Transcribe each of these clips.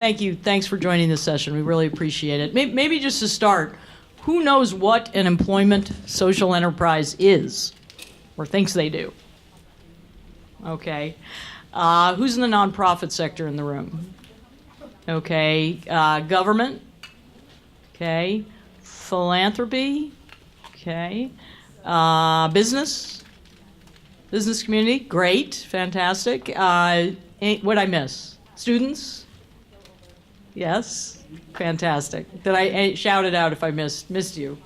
Thank you. Thanks for joining this session. We really appreciate it. Maybe just to start, who knows what an employment social enterprise is or thinks they do? Okay. Who's in the nonprofit sector in the room? Okay. Government? Okay. Philanthropy? Okay. Business? Business community? Great. Fantastic. What'd I miss? Students? Yes? Fantastic. Did I shout it out if I missed you?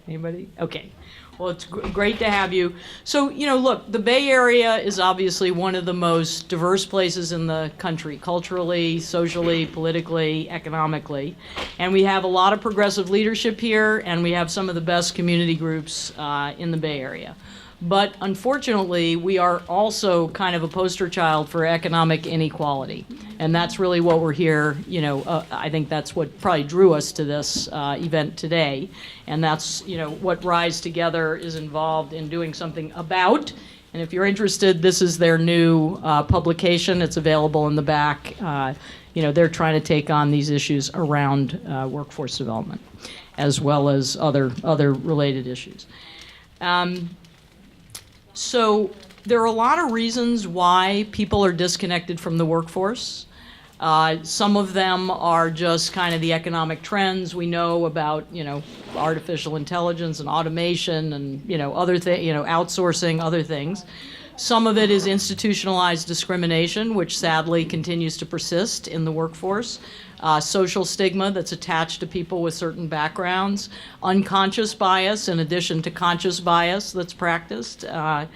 Anybody? Okay. Well, it's great to have you. So, look, the Bay Area is obviously one of the most diverse places in the country, culturally, socially, politically, economically. And we have a lot of progressive leadership here, and we have some of the best community groups in the Bay Area. But unfortunately, we are also kind of a poster child for economic inequality. And that's really what we're here, I think that's what probably drew us to this event today. And that's, what Rise Together is involved in doing something about. And if you're interested, this is their new publication. It's available in the back. They're trying to take on these issues around workforce development, as well as other related issues. So there are a lot of reasons why people are disconnected from the workforce. Some of them are just kind of the economic trends we know about, artificial intelligence and automation and, other things, outsourcing, other things. Some of it is institutionalized discrimination, which sadly continues to persist in the workforce. Social stigma that's attached to people with certain backgrounds, unconscious bias in addition to conscious bias that's practiced. So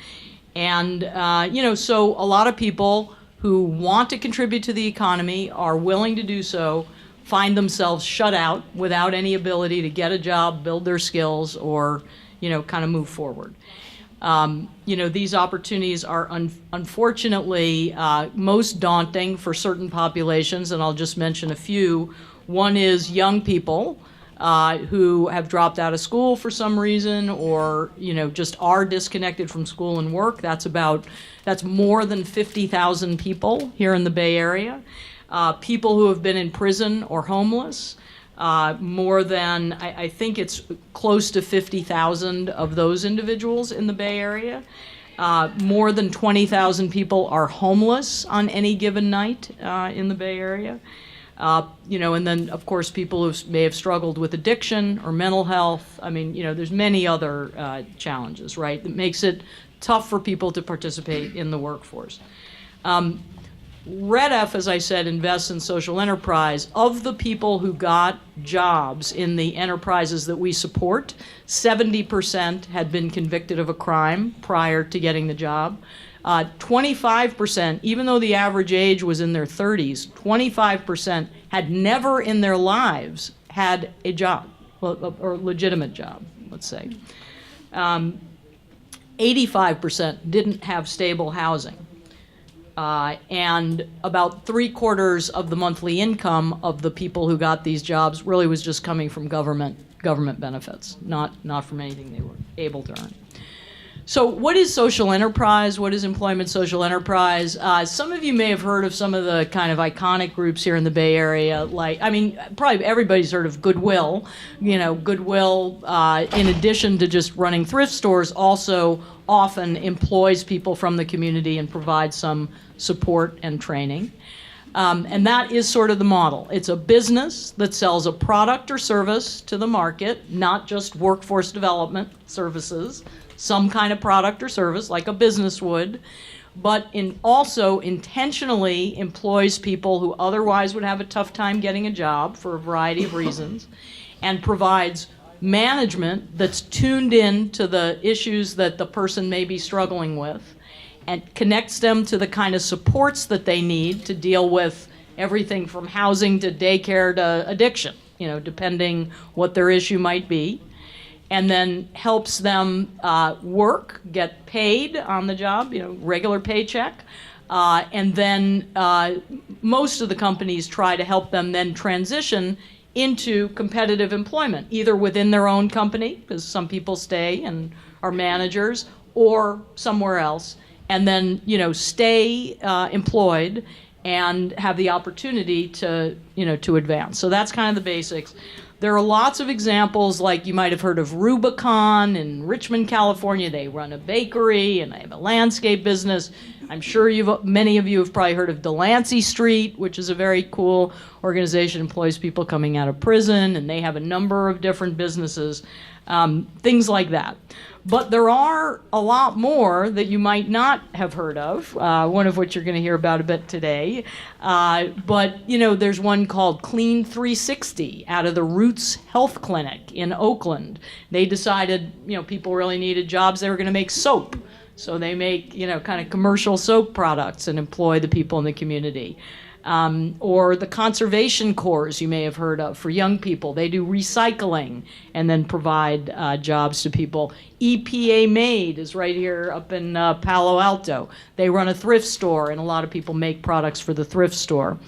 a lot of people who want to contribute to the economy are willing to do so, find themselves shut out without any ability to get a job, build their skills, or, kind of move forward. These opportunities are unfortunately most daunting for certain populations, and I'll just mention a few. One is young people who have dropped out of school for some reason, or just are disconnected from school and work. That's more than 50,000 people here in the Bay Area. People who have been in prison or homeless. More than, I think it's close to 50,000 of those individuals in the Bay Area. More than 20,000 people are homeless on any given night in the Bay Area. And then, of course, people who may have struggled with addiction or mental health. There's many other challenges, right, that makes it tough for people to participate in the workforce. REDF, as I said, invests in social enterprise. Of the people who got jobs in the enterprises that we support, 70% had been convicted of a crime prior to getting the job. 25%, even though the average age was in their 30s, 25% had never in their lives had a job, or legitimate job, let's say. 85% didn't have stable housing. And about 3/4 of the monthly income of the people who got these jobs really was just coming from government benefits, not from anything they were able to earn. So what is social enterprise? What is employment social enterprise? Some of you may have heard of some of the kind of iconic groups here in the Bay Area, probably everybody's heard of Goodwill. Goodwill, in addition to just running thrift stores, also often employs people from the community and provides some support and training. And that is sort of the model. It's a business that sells a product or service to the market, not just workforce development services, some kind of product or service like a business would, but also intentionally employs people who otherwise would have a tough time getting a job for a variety of reasons, and provides management that's tuned in to the issues that the person may be struggling with, and connects them to the kind of supports that they need to deal with everything from housing to daycare to addiction, depending what their issue might be, and then helps them work, get paid on the job, regular paycheck, and then most of the companies try to help them then transition into competitive employment, either within their own company, because some people stay and are managers, or somewhere else, and then stay employed and have the opportunity to, to advance. So that's kind of the basics. There are lots of examples, like you might have heard of Rubicon in Richmond, California. They run a bakery and they have a landscape business. I'm sure many of you have probably heard of Delancey Street, which is a very cool organization, employs people coming out of prison, and they have a number of different businesses, things like that. But there are a lot more that you might not have heard of, one of which you're going to hear about a bit today. But, there's one called Clean 360 out of the Roots Health Clinic in Oakland. They decided, people really needed jobs. They were going to make soap. So they make, kind of commercial soap products and employ the people in the community. Or the conservation corps you may have heard of for young people. They do recycling and then provide jobs to people. EPA Made is right here up in Palo Alto. They run a thrift store, and a lot of people make products for the thrift store.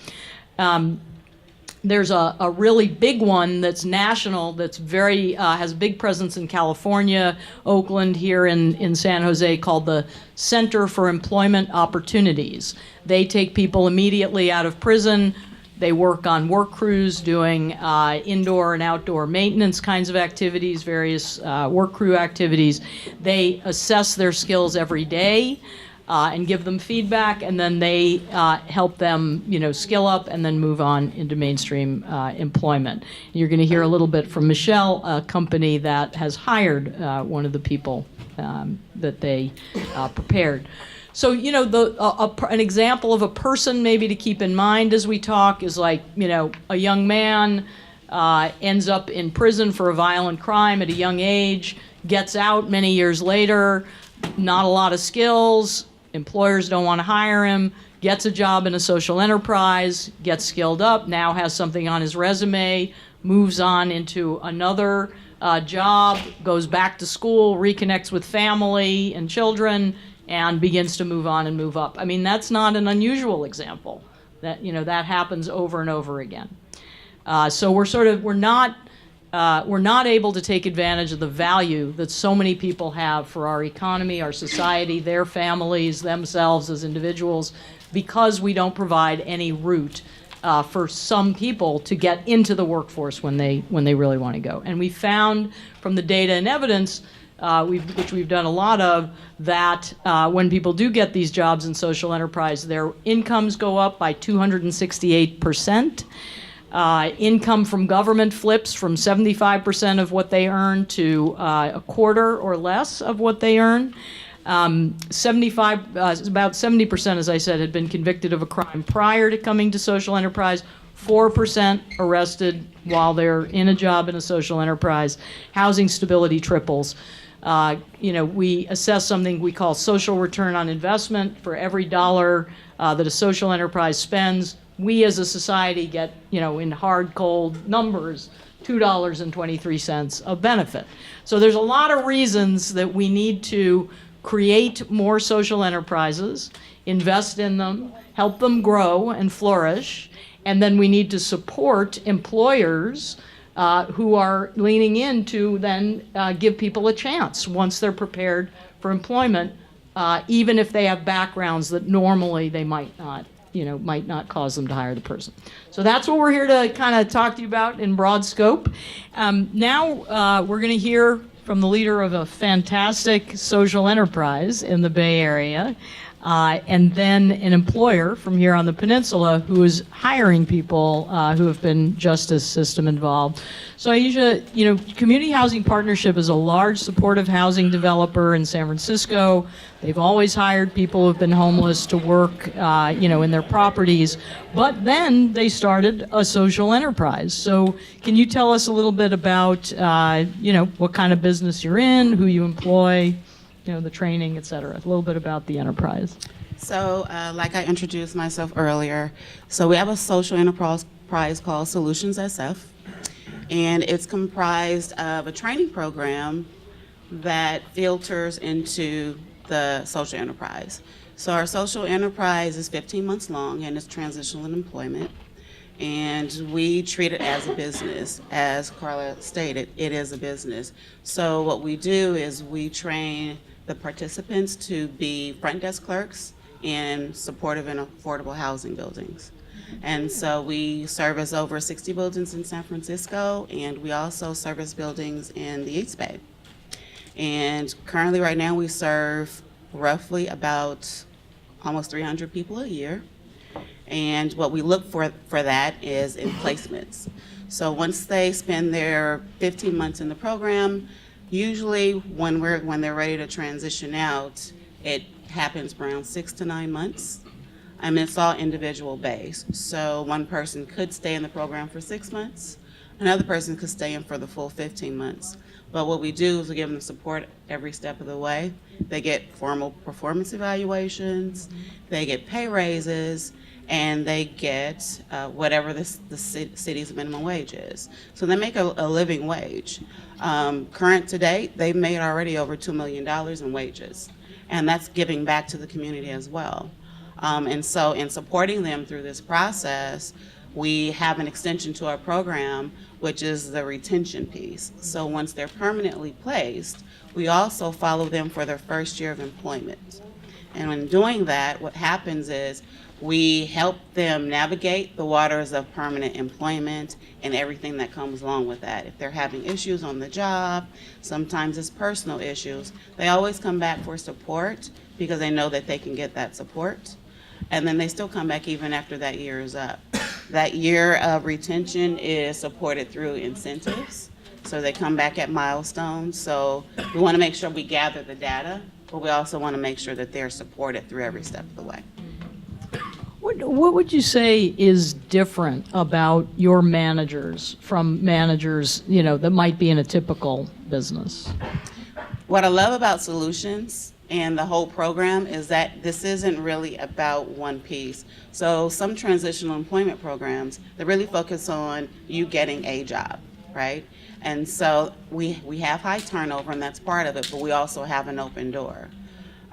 There's a really big one that's national, that's very has a big presence in California, Oakland, here in San Jose, called the Center for Employment Opportunities. They take people immediately out of prison. They work on work crews doing indoor and outdoor maintenance kinds of activities, various work crew activities. They assess their skills every day. And give them feedback, and then they help them, skill up and then move on into mainstream employment. You're going to hear a little bit from Michelle, a company that has hired one of the people that they prepared. So, an example of a person maybe to keep in mind as we talk is like, a young man ends up in prison for a violent crime at a young age, gets out many years later, not a lot of skills, employers don't want to hire him, gets a job in a social enterprise, gets skilled up, now has something on his resume, moves on into another job, goes back to school, reconnects with family and children, and begins to move on and move up. I mean, that's not an unusual example. That that happens over and over again. So we're not able to take advantage of the value that so many people have for our economy, our society, their families, themselves as individuals, because we don't provide any route for some people to get into the workforce when they really want to go. And we found from the data and evidence, which we've done a lot of, that when people do get these jobs in social enterprise, their incomes go up by 268%. Income from government flips from 75% of what they earn to a quarter or less of what they earn. About 70%, as I said, had been convicted of a crime prior to coming to social enterprise. 4% arrested while they're in a job in a social enterprise. Housing stability triples. We assess something we call social return on investment. For every dollar that a social enterprise spends, we as a society get, in hard, cold numbers, $2.23 of benefit. So there's a lot of reasons that we need to create more social enterprises, invest in them, help them grow and flourish, and then we need to support employers who are leaning in to then give people a chance once they're prepared for employment, even if they have backgrounds that normally they might not cause them to hire the person. So that's what we're here to kind of talk to you about in broad scope. Now we're going to hear from the leader of a fantastic social enterprise in the Bay Area, and then an employer from here on the peninsula who is hiring people who have been justice system involved. So Iesha, Community Housing Partnership is a large supportive housing developer in San Francisco. They've always hired people who have been homeless to work, in their properties. But then they started a social enterprise. So can you tell us a little bit about, what kind of business you're in, who you employ, the training, et cetera, a little bit about the enterprise. So, like I introduced myself earlier, so we have a social enterprise called Solutions SF, and it's comprised of a training program that filters into the social enterprise. So our social enterprise is 15 months long, and it's transitional employment, and we treat it as a business. As Carla stated, it is a business. So what we do is we train the participants to be front desk clerks in supportive and affordable housing buildings. And so we service over 60 buildings in San Francisco, and we also service buildings in the East Bay. And currently right now we serve roughly about almost 300 people a year. And what we look for that is in placements. So once they spend their 15 months in the program, usually when they're ready to transition out, it happens around 6 to 9 months. I mean, it's all individual based. So one person could stay in the program for 6 months. Another person could stay in for the full 15 months. But what we do is we give them support every step of the way. They get formal performance evaluations, they get pay raises, and they get whatever the city's minimum wage is. So they make a living wage. Current to date, they've made already over $2 million in wages. And that's giving back to the community as well. And so in supporting them through this process, we have an extension to our program, which is the retention piece. So once they're permanently placed, we also follow them for their first year of employment. And in doing that, what happens is we help them navigate the waters of permanent employment and everything that comes along with that. If they're having issues on the job, sometimes it's personal issues, they always come back for support because they know that they can get that support. And then they still come back even after that year is up. That year of retention is supported through incentives. So they come back at milestones. So we want to make sure we gather the data, but we also want to make sure that they're supported through every step of the way. What would you say is different about your managers from managers, that might be in a typical business? What I love about Solutions and the whole program is that this isn't really about one piece. So some transitional employment programs, they really focus on you getting a job, right? And so we have high turnover, and that's part of it, but we also have an open door.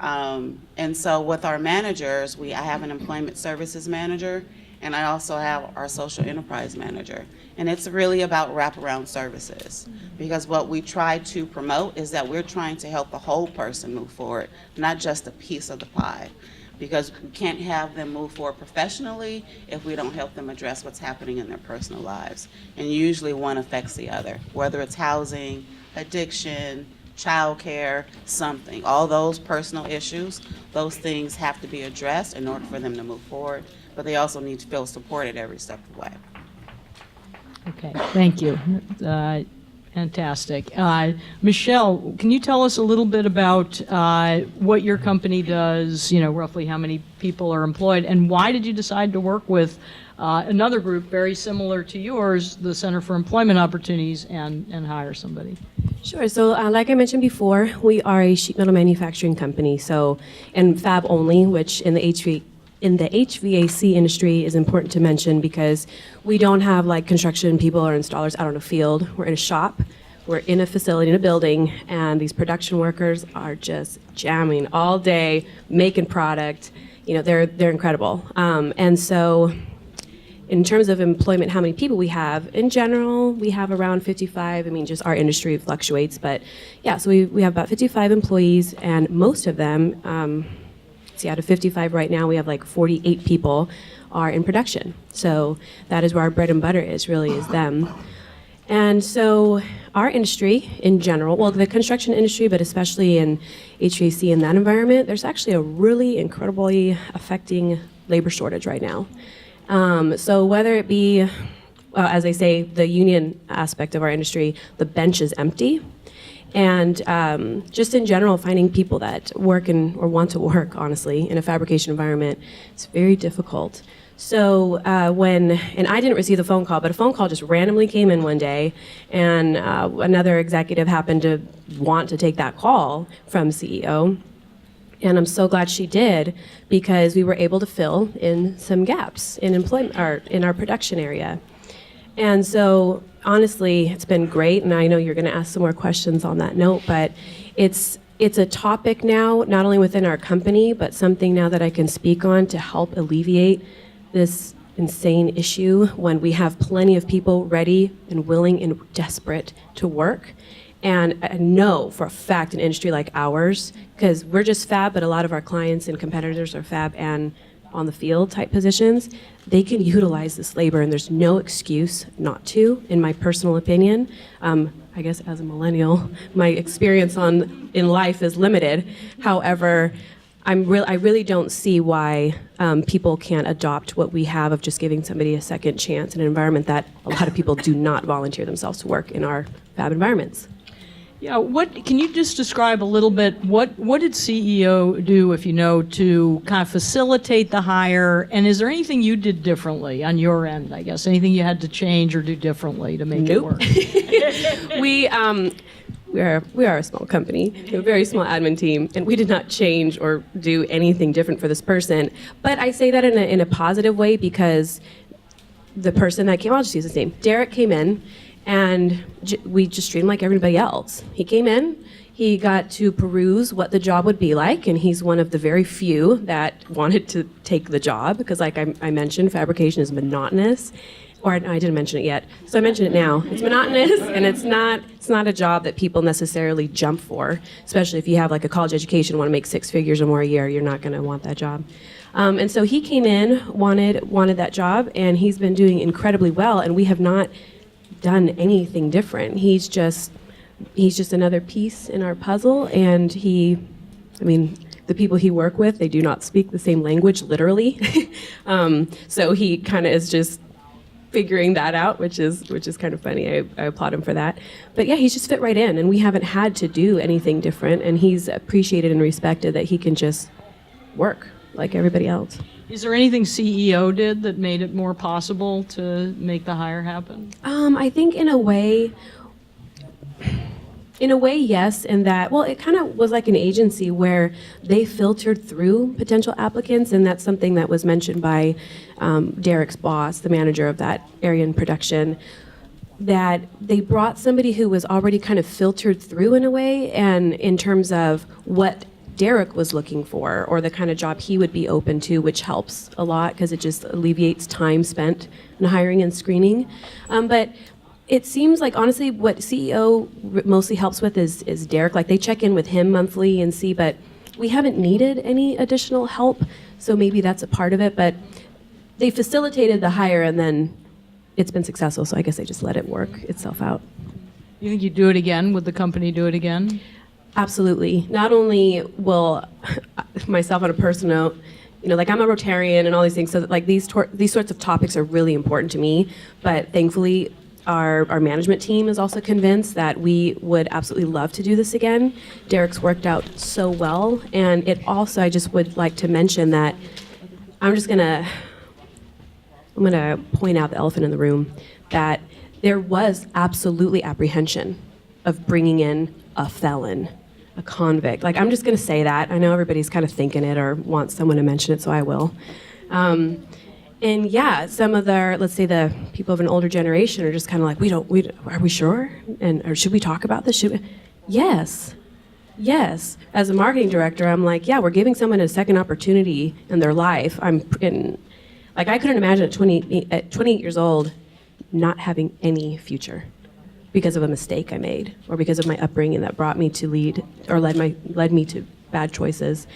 And so with our managers, I have an employment services manager, and I also have our social enterprise manager. And it's really about wraparound services, because what we try to promote is that we're trying to help the whole person move forward, not just a piece of the pie. Because we can't have them move forward professionally if we don't help them address what's happening in their personal lives. And usually one affects the other, whether it's housing, addiction, childcare, something. All those personal issues, those things have to be addressed in order for them to move forward, but they also need to feel supported every step of the way. Okay, thank you. Fantastic. Michelle, can you tell us a little bit about what your company does, roughly how many people are employed, and why did you decide to work with another group very similar to yours, the Center for Employment Opportunities, and hire somebody? Sure. So like I mentioned before, we are a sheet metal manufacturing company, and fab only, which in the HVAC industry is important to mention because we don't have like construction people or installers out on a field. We're in a shop, we're in a facility, in a building, and these production workers are just jamming all day, making product. They're incredible. And so in terms of employment, how many people we have, in general, we have around 55. I mean, just our industry fluctuates, but yeah, so we have about 55 employees, and most of them, out of 55 right now, we have like 48 people are in production. So that is where our bread and butter is them. And so our industry in general, well, the construction industry, but especially in HVAC in that environment, there's actually a really incredibly affecting labor shortage right now. So whether it be, as I say, the union aspect of our industry, the bench is empty. And just in general, finding people that work or want to work, honestly, in a fabrication environment, it's very difficult. So and I didn't receive the phone call, but a phone call just randomly came in one day, and another executive happened to want to take that call from CEO. And I'm so glad she did, because we were able to fill in some gaps in employment or in our production area. And so honestly, it's been great, and I know you're going to ask some more questions on that note, but it's a topic now, not only within our company, but something now that I can speak on to help alleviate this insane issue when we have plenty of people ready and willing and desperate to work. And I know for a fact an industry like ours, because we're just fab, but a lot of our clients and competitors are fab and on the field type positions, they can utilize this labor, and there's no excuse not to, in my personal opinion. I guess as a millennial, my experience in life is limited. However, I really don't see why people can't adopt what we have of just giving somebody a second chance in an environment that a lot of people do not volunteer themselves to work in our fab environments. Yeah, what can you just describe a little bit? What did CEO do, if you know, to kind of facilitate the hire? And is there anything you did differently on your end? I guess anything you had to change or do differently to make it work? We are a small company, we have a very small admin team, and we did not change or do anything different for this person. But I say that in a positive way, because the person that came, I'll just use his name, Derek came in, and we just treated him like everybody else. He came in, he got to peruse what the job would be like, and he's one of the very few that wanted to take the job, because like I mentioned, fabrication is monotonous. Or I didn't mention it yet, so I mention it now. It's monotonous, and it's not a job that people necessarily jump for, especially if you have like a college education, want to make 6 figures or more a year, you're not going to want that job. And so he came in, wanted that job, and he's been doing incredibly well, and we have not done anything different. He's just another piece in our puzzle, and the people he work with, they do not speak the same language, literally. So he kind of is just figuring that out, which is kind of funny. I applaud him for that. But yeah, he's just fit right in, and we haven't had to do anything different, and he's appreciated and respected that he can just work like everybody else. Is there anything CEO did that made it more possible to make the hire happen? I think in a way, yes, in that, well, it kind of was like an agency where they filtered through potential applicants, and that's something that was mentioned by Derek's boss, the manager of that area in production, that they brought somebody who was already kind of filtered through in a way, and in terms of what Derek was looking for, or the kind of job he would be open to, which helps a lot because it just alleviates time spent in hiring and screening. But it seems like, honestly, what CEO mostly helps with is Derek. Like, they check in with him monthly and see, but we haven't needed any additional help, so maybe that's a part of it. But they facilitated the hire, and then it's been successful, so I guess they just let it work itself out. You think you'd do it again? Would the company do it again? Absolutely. Not only will myself on a personal note, like I'm a Rotarian and all these things, so that, like these sorts of topics are really important to me, but thankfully our management team is also convinced that we would absolutely love to do this again. Derek's worked out so well, and it also, I just would like to mention that I'm gonna point out the elephant in the room, that there was absolutely apprehension of bringing in a felon, a convict. Like, I'm just gonna say that. I know everybody's kind of thinking it or wants someone to mention it, so I will. And yeah, some of let's say the people of an older generation are just kind of like, are we sure? Or should we talk about this? Yes. As a marketing director, I'm like, yeah, we're giving someone a second opportunity in their life. I couldn't imagine at 28 years old not having any future because of a mistake I made, or because of my upbringing that brought me to led me to bad choices.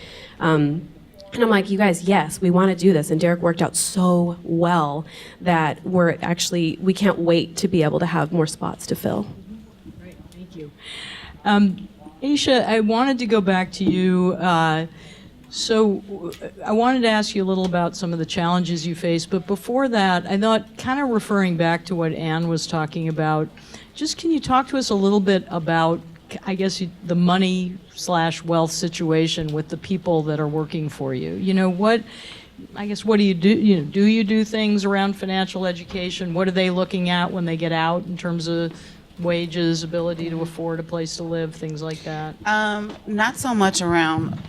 And I'm like, you guys, yes, we want to do this. And Derek worked out so well that we can't wait to be able to have more spots to fill. Great, thank you. Iesha, I wanted to go back to you. So I wanted to ask you a little about some of the challenges you face, but before that, I thought, kind of referring back to what Ann was talking about, just can you talk to us a little bit about, I guess, the money/wealth situation with the people that are working for you? What do you do? Do you do things around financial education? What are they looking at when they get out in terms of wages, ability to afford a place to live, things like that? Not so much around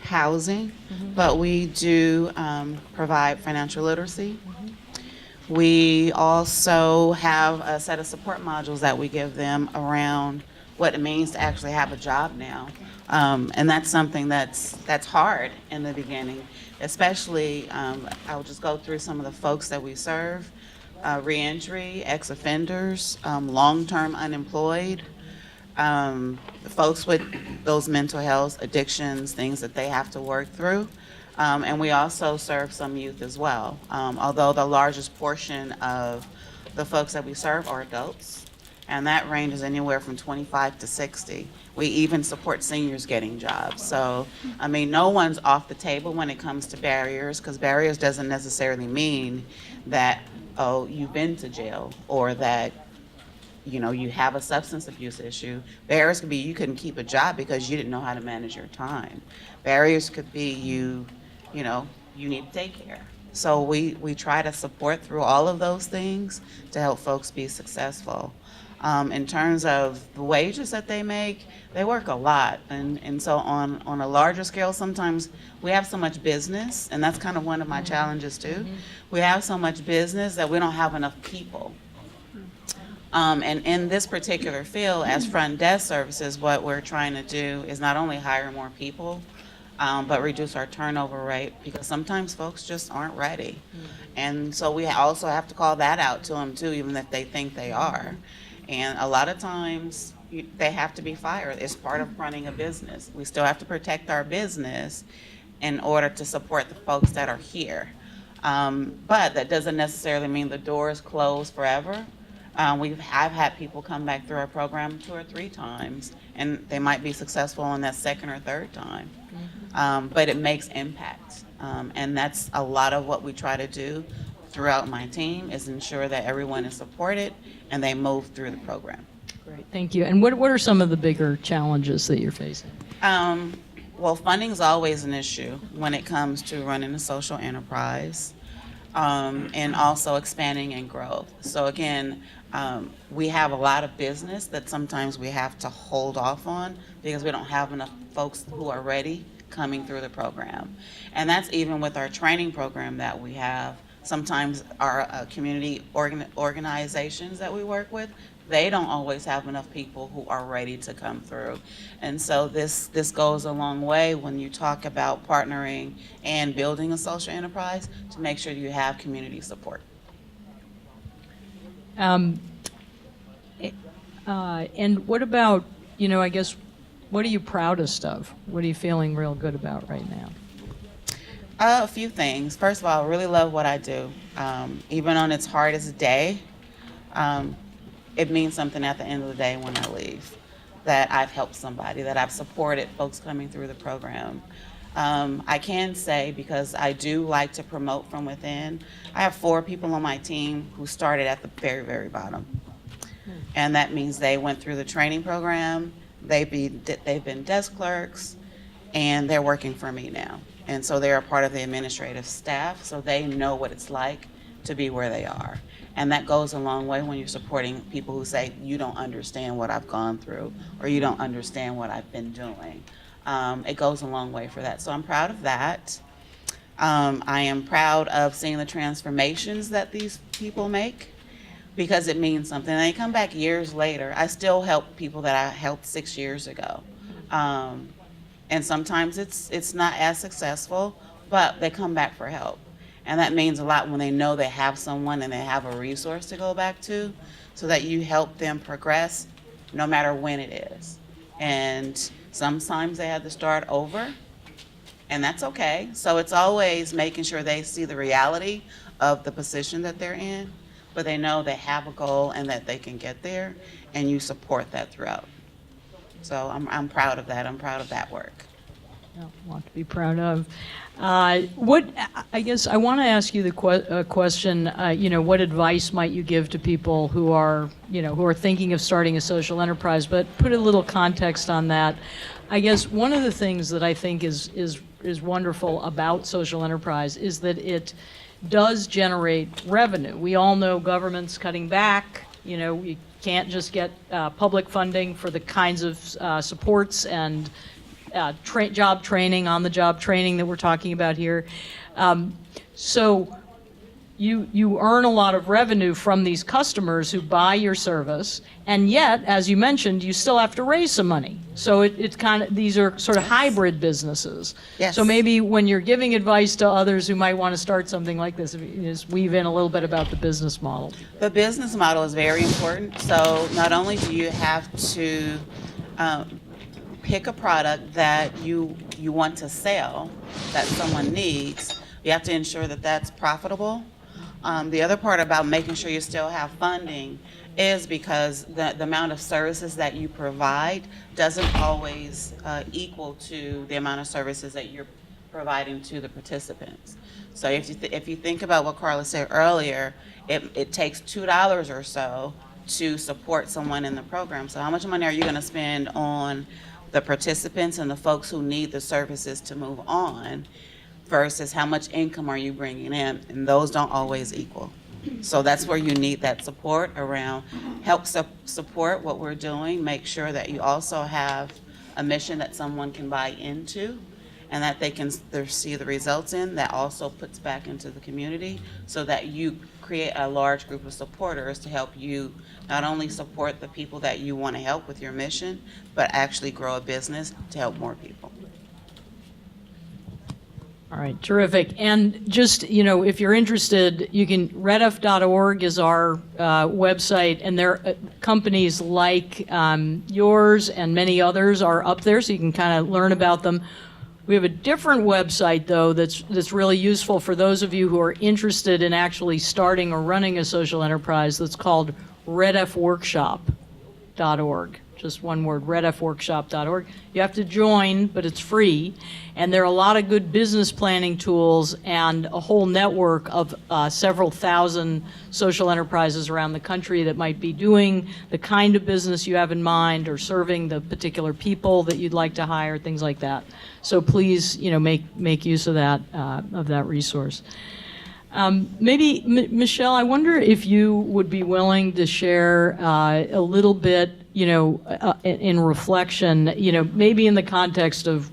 housing, but we do provide financial literacy. We also have a set of support modules that we give them around what it means to actually have a job now. And that's something that's hard in the beginning, especially, I'll just go through some of the folks that we serve: reentry, ex-offenders, long-term unemployed, folks with those mental health addictions, things that they have to work through. And we also serve some youth as well, although the largest portion of the folks that we serve are adults, and that ranges anywhere from 25 to 60. We even support seniors getting jobs. So, I mean, no one's off the table when it comes to barriers, because barriers doesn't necessarily mean that, oh, you've been to jail, or that, you know, you have a substance abuse issue. Barriers could be you couldn't keep a job because you didn't know how to manage your time. Barriers could be you know, you need to take care. So we try to support through all of those things to help folks be successful. In terms of the wages that they make, they work a lot. And so on a larger scale, sometimes we have so much business, and that's kind of one of my challenges too. We have so much business that we don't have enough people. And in this particular field, as front desk services, what we're trying to do is not only hire more people, but reduce our turnover rate, because sometimes folks just aren't ready. And so we also have to call that out to them too, even if they think they are. And a lot of times they have to be fired. It's part of running a business. We still have to protect our business in order to support the folks that are here. But that doesn't necessarily mean the door is closed forever. I've had people come back through our program 2 or 3 times, and they might be successful on that second or third time. But it makes impact. And that's a lot of what we try to do throughout my team, is ensure that everyone is supported and they move through the program. Great, thank you. And what are some of the bigger challenges that you're facing? Well, funding is always an issue when it comes to running a social enterprise, and also expanding and growth. So again, we have a lot of business that sometimes we have to hold off on because we don't have enough folks who are ready coming through the program. And that's even with our training program that we have. Sometimes our community organizations that we work with, they don't always have enough people who are ready to come through. And so this goes a long way when you talk about partnering and building a social enterprise, to make sure you have community support. And what about, you know, I guess, what are you proudest of? What are you feeling real good about right now? A few things. First of all, I really love what I do. Even on its hardest day, it means something at the end of the day when I leave, that I've helped somebody, that I've supported folks coming through the program. I can say, because I do like to promote from within, I have 4 people on my team who started at the very, very bottom. And that means they went through the training program, they've been desk clerks, and they're working for me now. And so they're a part of the administrative staff, so they know what it's like to be where they are. And that goes a long way when you're supporting people who say, you don't understand what I've gone through, or you don't understand what I've been doing. It goes a long way for that. So I'm proud of that. I am proud of seeing the transformations that these people make, because it means something. They come back years later. I still help people that I helped 6 years ago. And sometimes it's not as successful, but they come back for help. And that means a lot when they know they have someone and they have a resource to go back to, so that you help them progress no matter when it is. And sometimes they have to start over, and that's okay. So it's always making sure they see the reality of the position that they're in, but they know they have a goal and that they can get there, and you support that throughout. So I'm proud of that. I'm proud of that work. Yeah, a lot to be proud of. I guess I want to ask you the question, you know, what advice might you give to people who are, you know, who are thinking of starting a social enterprise, but put a little context on that. I guess one of the things that I think is wonderful about social enterprise is that it does generate revenue. We all know government's cutting back. You know, we can't just get public funding for the kinds of supports and job training, on-the-job training that we're talking about here. So you earn a lot of revenue from these customers who buy your service, and yet, as you mentioned, you still have to raise some money. So it's kind of, these are sort of hybrid businesses. Yes. So maybe when you're giving advice to others who might want to start something like this, if you just weave in a little bit about the business model. The business model is very important. So not only do you have to pick a product that you want to sell, that someone needs, you have to ensure that that's profitable. The other part about making sure you still have funding is because the amount of services that you provide doesn't always equal to the amount of services that you're providing to the participants. So if you think about what Carla said earlier, it takes $2 or so to support someone in the program. So how much money are you going to spend on the participants and the folks who need the services to move on versus how much income are you bringing in? And those don't always equal. So that's where you need that support around, help support what we're doing, make sure that you also have a mission that someone can buy into and that they can see the results in, that also puts back into the community, so that you create a large group of supporters to help you not only support the people that you want to help with your mission, but actually grow a business to help more people. All right, terrific. And just, if you're interested, you can, redf.org is our website, and there are companies like yours and many others are up there, so you can kind of learn about them. We have a different website, though, that's really useful for those of you who are interested in actually starting or running a social enterprise, that's called redfworkshop.org. Just one word, redfworkshop.org. You have to join, but it's free. And there are a lot of good business planning tools and a whole network of several thousand social enterprises around the country that might be doing the kind of business you have in mind, or serving the particular people that you'd like to hire, things like that. So please, make use of that resource. Maybe, Michelle, I wonder if you would be willing to share a little bit, in reflection, maybe in the context of,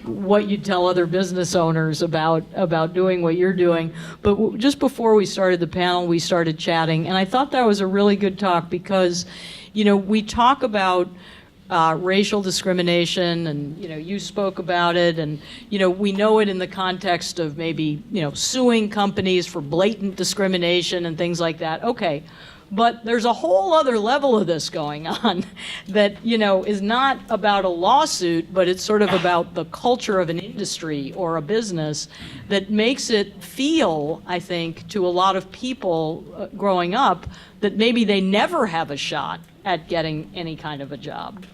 what you tell other business owners about doing what you're doing. But just before we started the panel, we started chatting, and I thought that was a really good talk because, we talk about racial discrimination, and you spoke about it, and we know it in the context of maybe suing companies for blatant discrimination and things like that. Okay, but there's a whole other level of this going on that is not about a lawsuit, but it's sort of about the culture of an industry or a business that makes it feel, I think, to a lot of people growing up, that maybe they never have a shot at getting any kind of a job.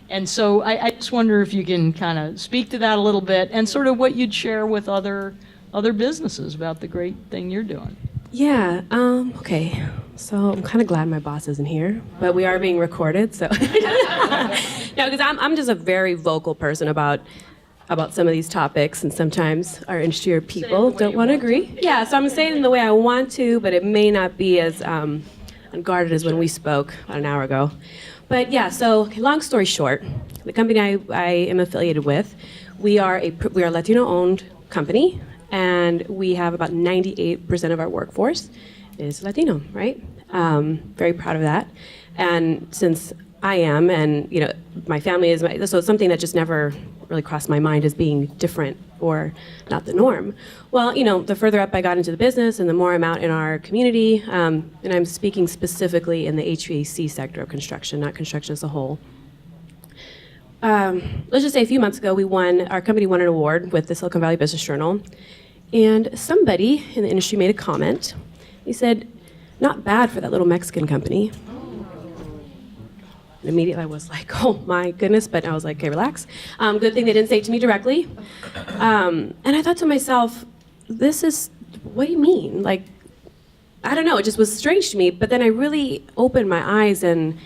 And so I just wonder if you can kind of speak to that a little bit, and sort of what you'd share with other businesses about the great thing you're doing. Yeah, okay. So I'm kind of glad my boss isn't here, but we are being recorded, so. No, because I'm just a very vocal person about some of these topics, and sometimes our industry or people don't want to agree. Yeah, so I'm saying it in the way I want to, but it may not be as unguarded as when we spoke about an hour ago. But yeah, so long story short, the company I am affiliated with, we are a Latino-owned company, and we have about 98% of our workforce is Latino, right? Very proud of that. And since I am, and my family is, so it's something that just never really crossed my mind as being different or not the norm. Well, the further up I got into the business and the more I'm out in our community, and I'm speaking specifically in the HVAC sector of construction, not construction as a whole. Let's just say a few months ago, our company won an award with the Silicon Valley Business Journal, and somebody in the industry made a comment. He said, "Not bad for that little Mexican company." And immediately I was like, oh my goodness, but I was like, okay, relax. Good thing they didn't say it to me directly. And I thought to myself, what do you mean? Like, I don't know, it just was strange to me. But then I really opened my eyes, and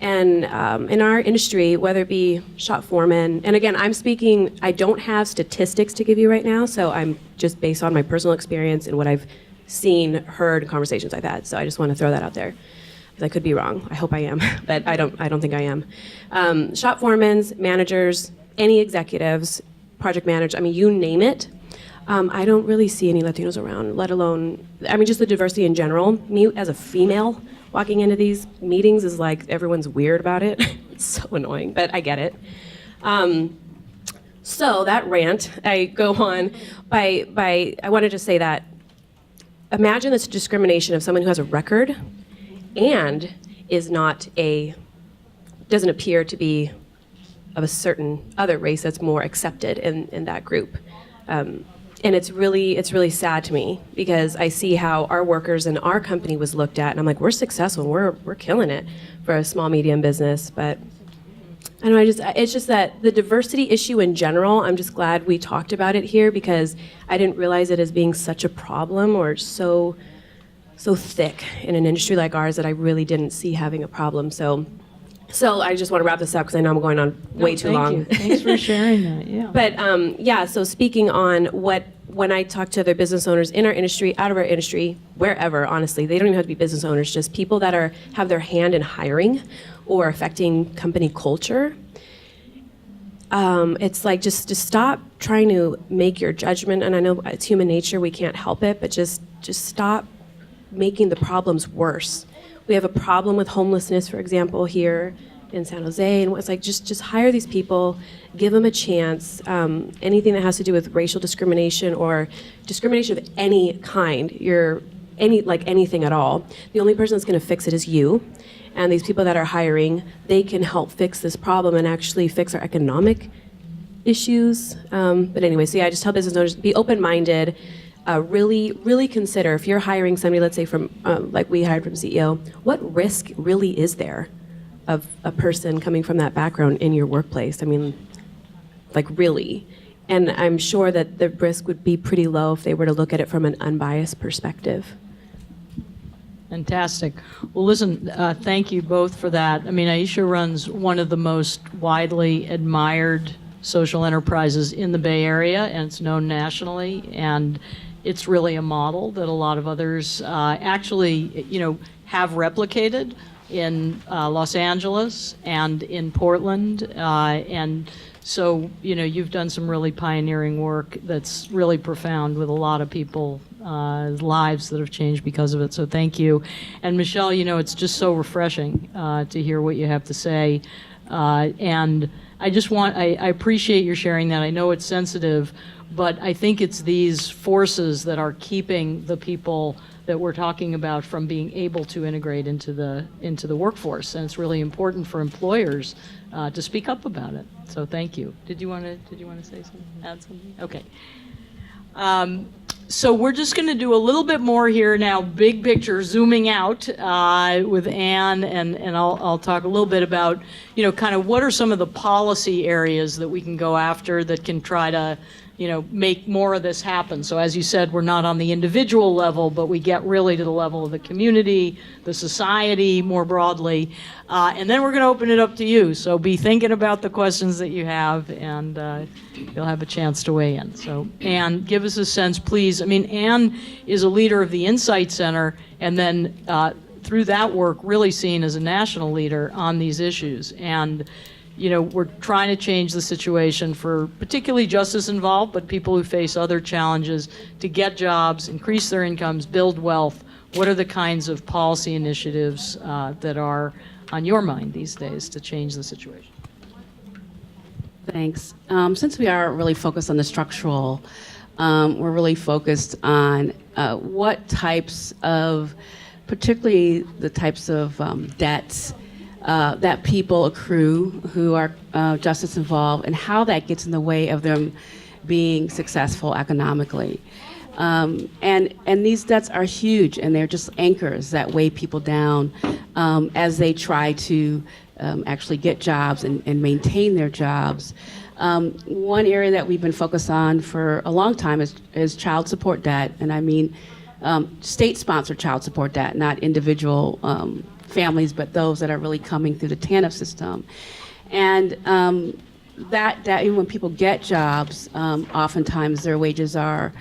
in our industry, whether it be shop foremen, and again, I don't have statistics to give you right now, so I'm just based on my personal experience and what I've seen, heard, conversations I've had. So I just want to throw that out there. I could be wrong. I hope I am, but I don't think I am. Shop foremans, managers, any executives, project managers, you name it. I don't really see any Latinos around, let alone, I mean, just the diversity in general. Me as a female walking into these meetings is like everyone's weird about it. It's so annoying, but I get it. So that rant, I go on I wanted to say that imagine this discrimination of someone who has a record and doesn't appear to be of a certain other race that's more accepted in that group. And it's really sad to me because I see how our workers in our company was looked at, and I'm like, we're successful, we're killing it for a small medium business, but I don't know, it's just that the diversity issue in general, I'm just glad we talked about it here because I didn't realize it as being such a problem or so thick in an industry like ours that I really didn't see having a problem. So I just want to wrap this up because I know I'm going on way too long. Thank you. Thanks for sharing that. Yeah. But so speaking on when I talk to other business owners in our industry, out of our industry, wherever, honestly, they don't even have to be business owners, just people that have their hand in hiring or affecting company culture. It's like just stop trying to make your judgment. And I know it's human nature, we can't help it, but just stop making the problems worse. We have a problem with homelessness, for example, here in San Jose, and it's like just hire these people, give them a chance. Anything that has to do with racial discrimination or discrimination of any kind, anything at all, the only person that's going to fix it is you. And these people that are hiring, they can help fix this problem and actually fix our economic issues. But anyway, so yeah, I just tell business owners, be open-minded. Really consider if you're hiring somebody, let's say from like we hired from CEO, what risk really is there of a person coming from that background in your workplace? I mean, like really. And I'm sure that the risk would be pretty low if they were to look at it from an unbiased perspective. Fantastic. Well, listen, thank you both for that. I mean, Iesha runs one of the most widely admired social enterprises in the Bay Area, and it's known nationally, and it's really a model that a lot of others actually, have replicated in Los Angeles and in Portland, and so, you've done some really pioneering work that's really profound with a lot of people, lives that have changed because of it, so thank you. And Michelle, it's just so refreshing to hear what you have to say, and I appreciate your sharing that. I know it's sensitive, but I think it's these forces that are keeping the people that we're talking about from being able to integrate into the workforce, and it's really important for employers to speak up about it. So thank you. Did you want to say something? Add something? Okay. So we're just going to do a little bit more here now, big picture, zooming out with Anne, and I'll talk a little bit about, kind of what are some of the policy areas that we can go after that can try to, make more of this happen. So as you said, we're not on the individual level, but we get really to the level of the community, the society more broadly, and then we're going to open it up to you. So be thinking about the questions that you have, and you'll have a chance to weigh in. So Anne, give us a sense, please. I mean, Anne is a leader of the Insight Center, and then through that work, really seen as a national leader on these issues. And we're trying to change the situation for particularly justice involved, but people who face other challenges to get jobs, increase their incomes, build wealth. What are the kinds of policy initiatives that are on your mind these days to change the situation? Thanks. Since we are really focused on the structural, we're really focused on what types of, particularly the types of debts that people accrue who are justice involved, and how that gets in the way of them being successful economically. And these debts are huge, and they're just anchors that weigh people down as they try to actually get jobs and maintain their jobs. One area that we've been focused on for a long time is child support debt, and I mean state-sponsored child support debt, not individual families, but those that are really coming through the TANF system. And that even when people get jobs, oftentimes their wages are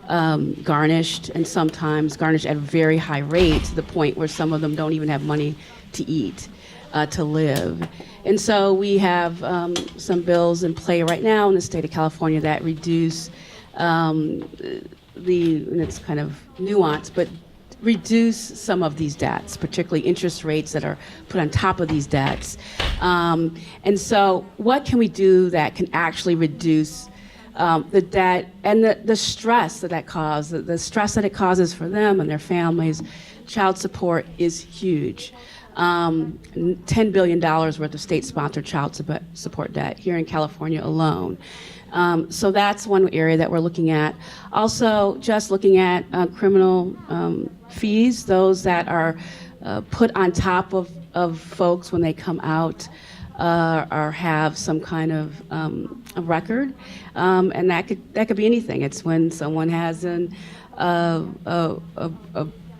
garnished, and sometimes garnished at a very high rate, to the point where some of them don't even have money to eat, to live. And so we have some bills in play right now in the state of California that reduce and it's kind of nuanced, but reduce some of these debts, particularly interest rates that are put on top of these debts. And so what can we do that can actually reduce the debt and the stress that causes, the stress that it causes for them and their families? Child support is huge. $10 billion worth of state-sponsored child support debt here in California alone. So that's one area that we're looking at. Also, just looking at criminal fees, those that are put on top of folks when they come out or have some kind of a record, and that could be anything. It's when someone has an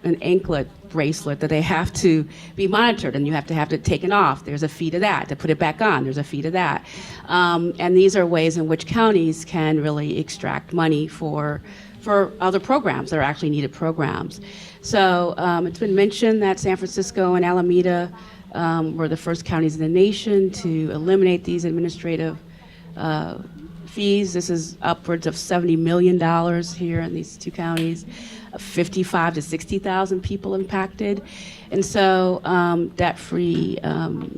anklet bracelet that they have to be monitored, and you have it taken off. There's a fee to that. To put it back on, there's a fee to that. And these are ways in which counties can really extract money for other programs that are actually needed programs. So it's been mentioned that San Francisco and Alameda were the first counties in the nation to eliminate these administrative fees. This is upwards of $70 million here in these two counties. 55 to 60,000 people impacted. And so debt-free,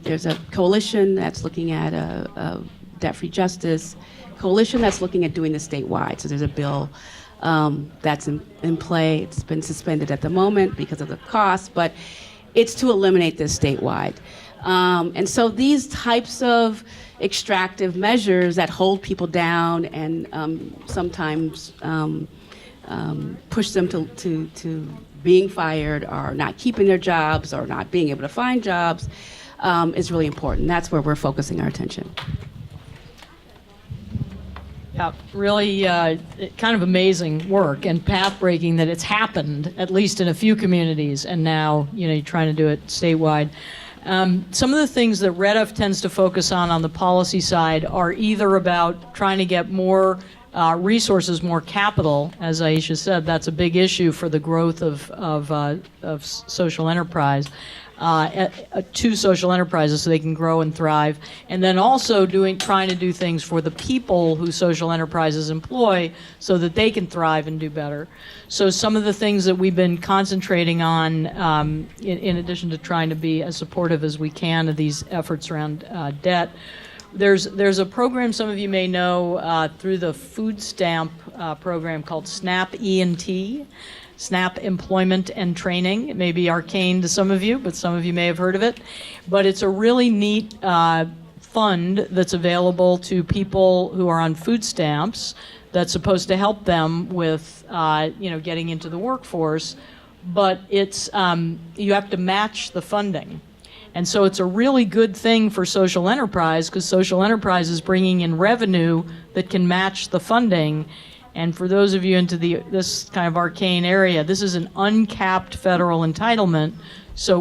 there's a coalition that's looking at a debt-free justice coalition that's looking at doing this statewide. So there's a bill that's in play. It's been suspended at the moment because of the cost, but it's to eliminate this statewide. And so these types of extractive measures that hold people down and sometimes push them to being fired or not keeping their jobs or not being able to find jobs is really important. That's where we're focusing our attention. Yeah, really kind of amazing work and path-breaking that it's happened, at least in a few communities, and now you're trying to do it statewide. Some of the things that REDF tends to focus on the policy side are either about trying to get more resources, more capital. As Iesha said, that's a big issue for the growth of social enterprise, to social enterprises so they can grow and thrive. And then also trying to do things for the people who social enterprises employ so that they can thrive and do better. So some of the things that we've been concentrating on, in addition to trying to be as supportive as we can of these efforts around debt, there's a program some of you may know through the food stamp program called SNAP E&T, SNAP Employment and Training. It may be arcane to some of you, but some of you may have heard of it. But it's a really neat fund that's available to people who are on food stamps that's supposed to help them with getting into the workforce. But it's you have to match the funding. And so it's a really good thing for social enterprise because social enterprise is bringing in revenue that can match the funding. And for those of you into this kind of arcane area, this is an uncapped federal entitlement,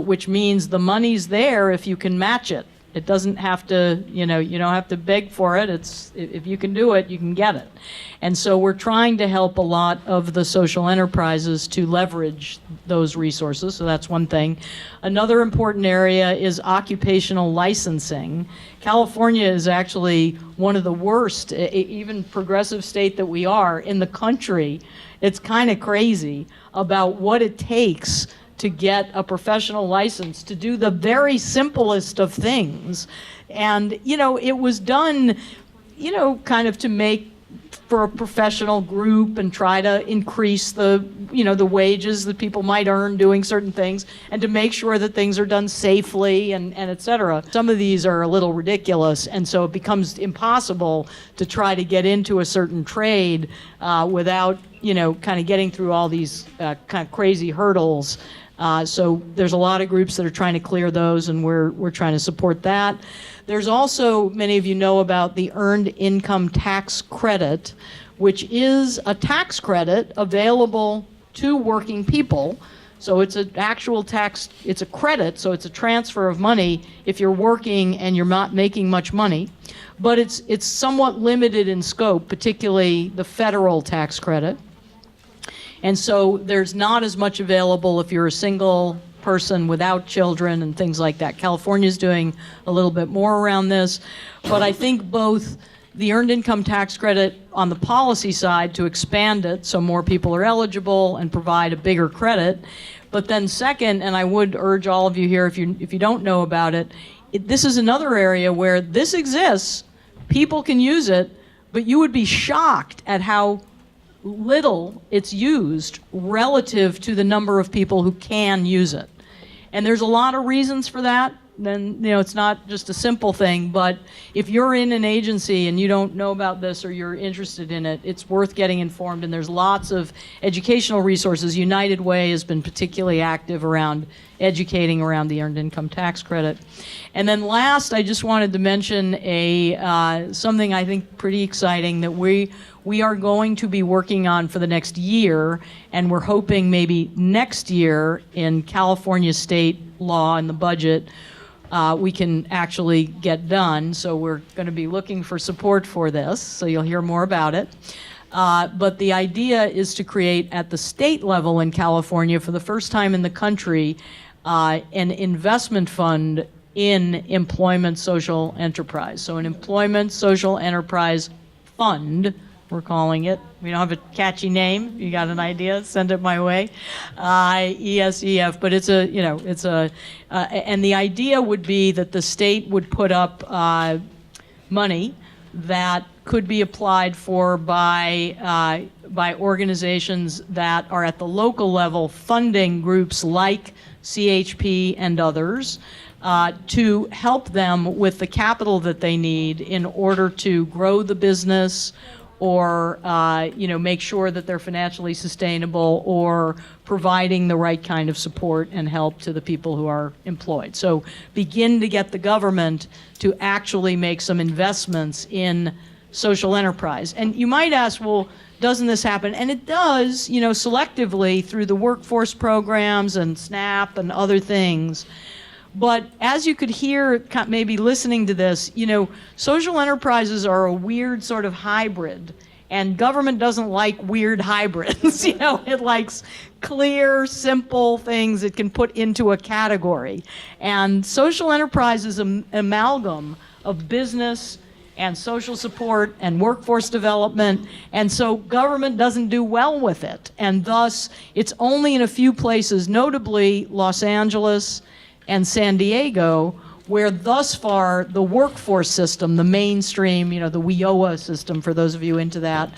which means the money's there if you can match it. It doesn't have to, you don't have to beg for it. If you can do it, you can get it. And so we're trying to help a lot of the social enterprises to leverage those resources. So that's one thing. Another important area is occupational licensing. California is actually one of the worst, even progressive state that we are in the country. It's kind of crazy about what it takes to get a professional license to do the very simplest of things. And, it was done, kind of to make for a professional group and try to increase the wages that people might earn doing certain things and to make sure that things are done safely and et cetera. Some of these are a little ridiculous, and so it becomes impossible to try to get into a certain trade without, kind of getting through all these kind of crazy hurdles. So there's a lot of groups that are trying to clear those, and we're trying to support that. There's also, many of you know about the Earned Income Tax Credit, which is a tax credit available to working people. So it's an actual tax, it's a credit, so it's a transfer of money if you're working and you're not making much money. But it's somewhat limited in scope, particularly the federal tax credit. And so there's not as much available if you're a single person without children and things like that. California's doing a little bit more around this. But I think both the earned income tax credit on the policy side to expand it so more people are eligible and provide a bigger credit. But then second, and I would urge all of you here, if you don't know about it, this is another area where this exists, people can use it, but you would be shocked at how little it's used relative to the number of people who can use it. And there's a lot of reasons for that. Then, it's not just a simple thing, but if you're in an agency and you don't know about this or you're interested in it, it's worth getting informed, and there's lots of educational resources. United Way has been particularly active around educating around the earned income tax credit. And then last, I just wanted to mention something I think pretty exciting that we are going to be working on for the next year, and we're hoping maybe next year in California state law and the budget, we can actually get done. So we're going to be looking for support for this, so you'll hear more about it. But the idea is to create at the state level in California, for the first time in the country, an investment fund in employment social enterprise. So an employment social enterprise fund, we're calling it. We don't have a catchy name. You got an idea? Send it my way. ESEF, but it's and the idea would be that the state would put up money that could be applied for by organizations that are at the local level funding groups like CHP and others to help them with the capital that they need in order to grow the business, or make sure that they're financially sustainable, or providing the right kind of support and help to the people who are employed. So begin to get the government to actually make some investments in social enterprise. And you might ask, well, doesn't this happen? And it does, selectively through the workforce programs and SNAP and other things. But as you could hear, maybe listening to this, social enterprises are a weird sort of hybrid, and government doesn't like weird hybrids. It likes clear, simple things it can put into a category. And social enterprise is an amalgam of business and social support and workforce development, and so government doesn't do well with it. And thus, it's only in a few places, notably Los Angeles and San Diego, where thus far the workforce system, the mainstream, the WIOA system, for those of you into that,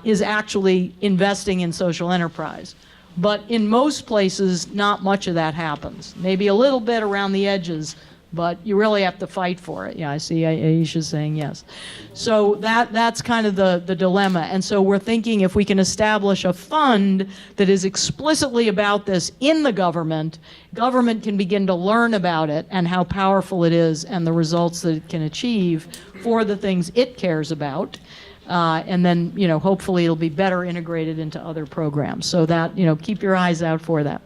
is actually investing in social enterprise. But in most places, not much of that happens. Maybe a little bit around the edges, but you really have to fight for it. Yeah, I see Iesha saying yes. So that's kind of the dilemma. And so we're thinking if we can establish a fund that is explicitly about this in the government can begin to learn about it and how powerful it is and the results that it can achieve for the things it cares about. And then, hopefully it'll be better integrated into other programs. So that, keep your eyes out for that.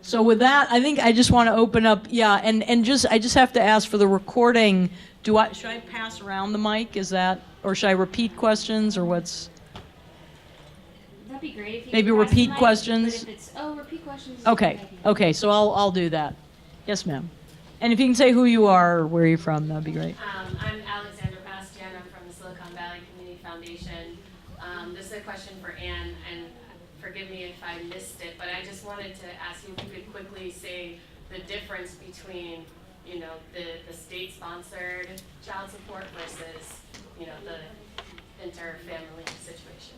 So with that, I think I just want to open up, and I just have to ask for the recording, should I pass around the mic? Or should I repeat questions, or what's? That'd be great if you Maybe could pass repeat the mic, questions? but if it's, repeat questions. Okay, so I'll do that. Yes, ma'am. And if you can say who you are or where you're from, that'd be great. I'm Alexandra Bastian. I'm from the Silicon Valley Community Foundation. This is a question for Anne, and forgive me if I missed it, but I just wanted to ask you if you could quickly say the difference between, the state-sponsored child support versus, the inter-family situation.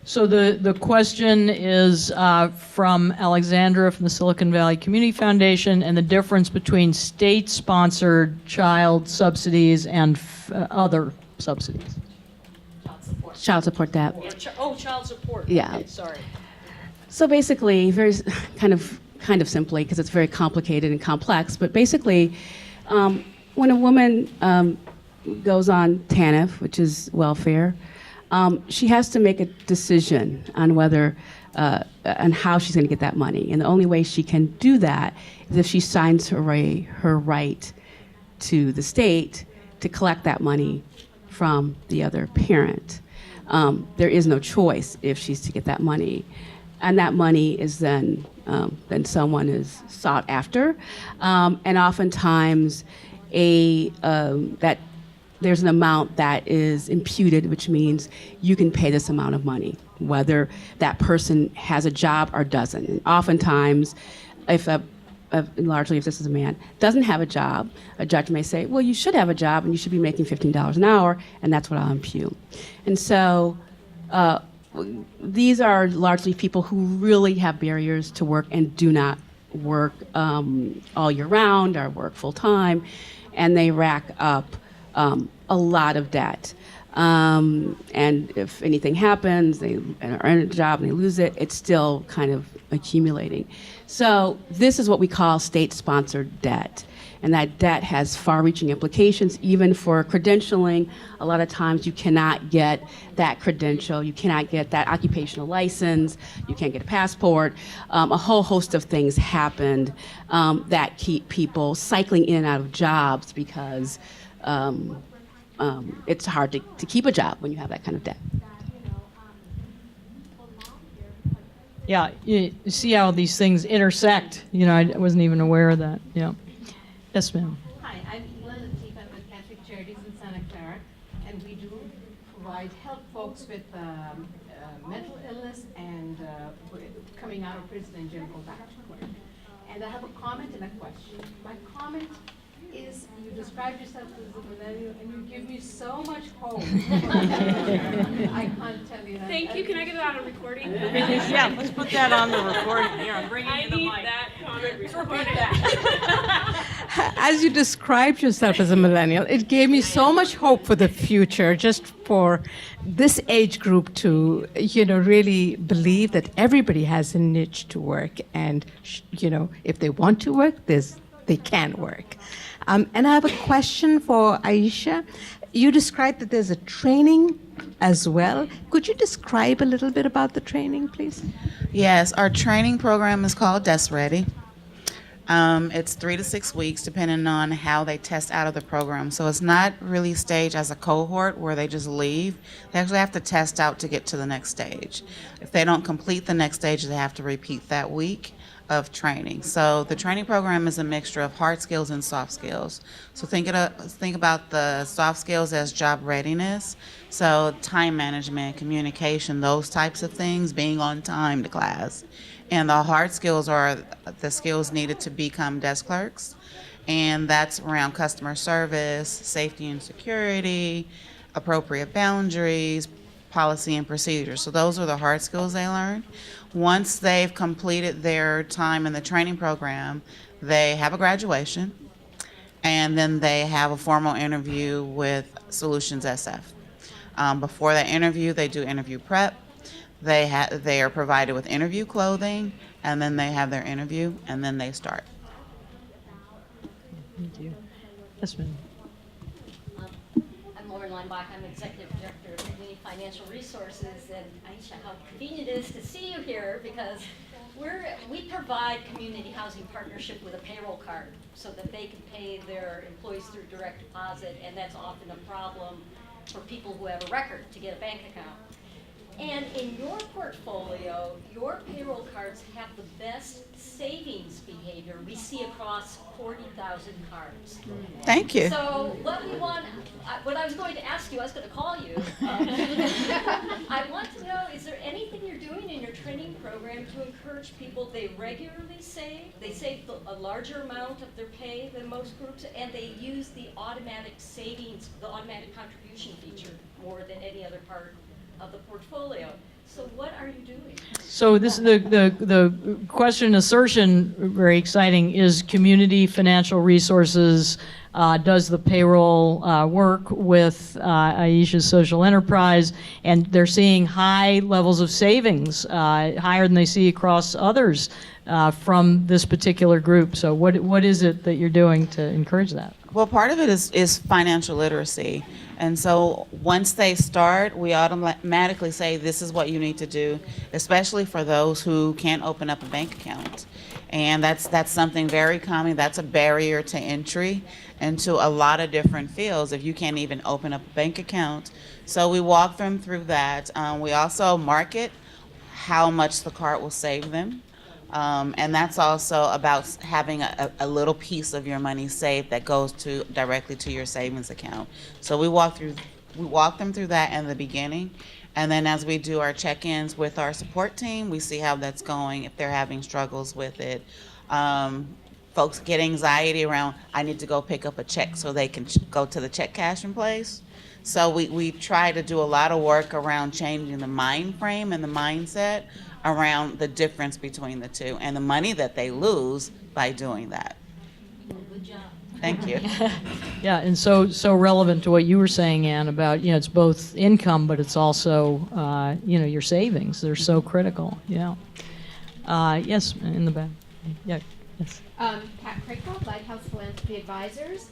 So the question is from Alexandra from the Silicon Valley Community Foundation, and the difference between state-sponsored child subsidies and other subsidies. Child support debt. Child support. Yeah. Okay, sorry. So basically, very kind of simply, because it's very complicated and complex, but basically, when a woman goes on TANF, which is welfare, she has to make a decision on whether and how she's going to get that money. And the only way she can do that is if she signs her right to the state to collect that money from the other parent. There is no choice if she's to get that money. And that money is then someone is sought after. And oftentimes that there's an amount that is imputed, which means you can pay this amount of money, whether that person has a job or doesn't. And oftentimes, largely if this is a man, doesn't have a job, a judge may say, well, you should have a job and you should be making $15 an hour, and that's what I'll impute. And so these are largely people who really have barriers to work and do not work all year round or work full time, and they rack up a lot of debt. And if anything happens, they are in a job and they lose it, it's still kind of accumulating. So this is what we call state-sponsored debt. And that debt has far-reaching implications, even for credentialing. A lot of times you cannot get that credential, you cannot get that occupational license, you can't get a passport. A whole host of things happened that keep people cycling in and out of jobs because it's hard to keep a job when you have that kind of debt. Yeah, you see how these things intersect. You know, I wasn't even aware of that. Yeah. Yes, ma'am. Hi, I'm Ela Latif. I'm with Catholic Charities in Santa Clara, and we do provide help folks with mental illness and coming out of prison and go back to work. And I have a comment and a question. My comment is you describe yourself as a millennial and you give me so much hope. I can't tell you that. Thank you. Can I get it on a recording? Yeah, let's put that on the recording. Here, I'm bringing I you the need mic. that comment recorded. As you described yourself as a millennial, it gave me so much hope for the future, just for this age group to, really believe that everybody has a niche to work, and, if they want to work, they can work. And I have a question for Iesha. You described that there's a training as well. Could you describe a little bit about the training, please? Yes, our training program is called Desk Ready. It's 3 to 6 weeks, depending on how they test out of the program. So it's not really staged as a cohort where they just leave. They actually have to test out to get to the next stage. If they don't complete the next stage, they have to repeat that week of training. So the training program is a mixture of hard skills and soft skills. So think about the soft skills as job readiness. So time management, communication, those types of things, being on time to class. And the hard skills are the skills needed to become desk clerks. And that's around customer service, safety and security, appropriate boundaries, policy and procedures. So those are the hard skills they learn. Once they've completed their time in the training program, they have a graduation, and then they have a formal interview with Solutions SF. Before that interview, they do interview prep. They are provided with interview clothing, and then they have their interview, and then they start. Thank you. Yes, ma'am. I'm Lauren Leinbach. I'm Executive Director of Community Financial Resources. And Iesha, how convenient it is to see you here, because we provide community housing partnership with a payroll card so that they can pay their employees through direct deposit, and that's often a problem for people who have a record to get a bank account. And in your portfolio, your payroll cards have the best savings behavior we see across 40,000 cards. Thank you. So what I was going to ask you, I was going to call you. I want to know, is there anything you're doing in your training program to encourage people? They regularly save. They save a larger amount of their pay than most groups, and they use the automatic savings, the automatic contribution feature more than any other part of the portfolio. So what are you doing? So this the question assertion, very exciting, is community financial resources. Does the payroll work with Iesha's social enterprise? And they're seeing high levels of savings, higher than they see across others from this particular group. So what is it that you're doing to encourage that? Well, part of it is financial literacy. And so once they start, we automatically say this is what you need to do, especially for those who can't open up a bank account. And that's something very common. That's a barrier to entry into a lot of different fields if you can't even open up a bank account. So we walk them through that. We also market how much the card will save them. And that's also about having a little piece of your money saved that goes directly to your savings account. So we walk them through that in the beginning. And then as we do our check-ins with our support team, we see how that's going, if they're having struggles with it. Folks get anxiety around, I need to go pick up a check so they can go to the check cashing place. So we try to do a lot of work around changing the mind frame and the mindset around the difference between the two and the money that they lose by doing that. Good job. Thank you. Yeah, and so relevant to what you were saying, Ann, about, it's both income, but it's also, your savings. They're so critical, yeah. Yes, in the back. Yeah, yes. Pat Craigwell, Lighthouse Philanthropy Advisors.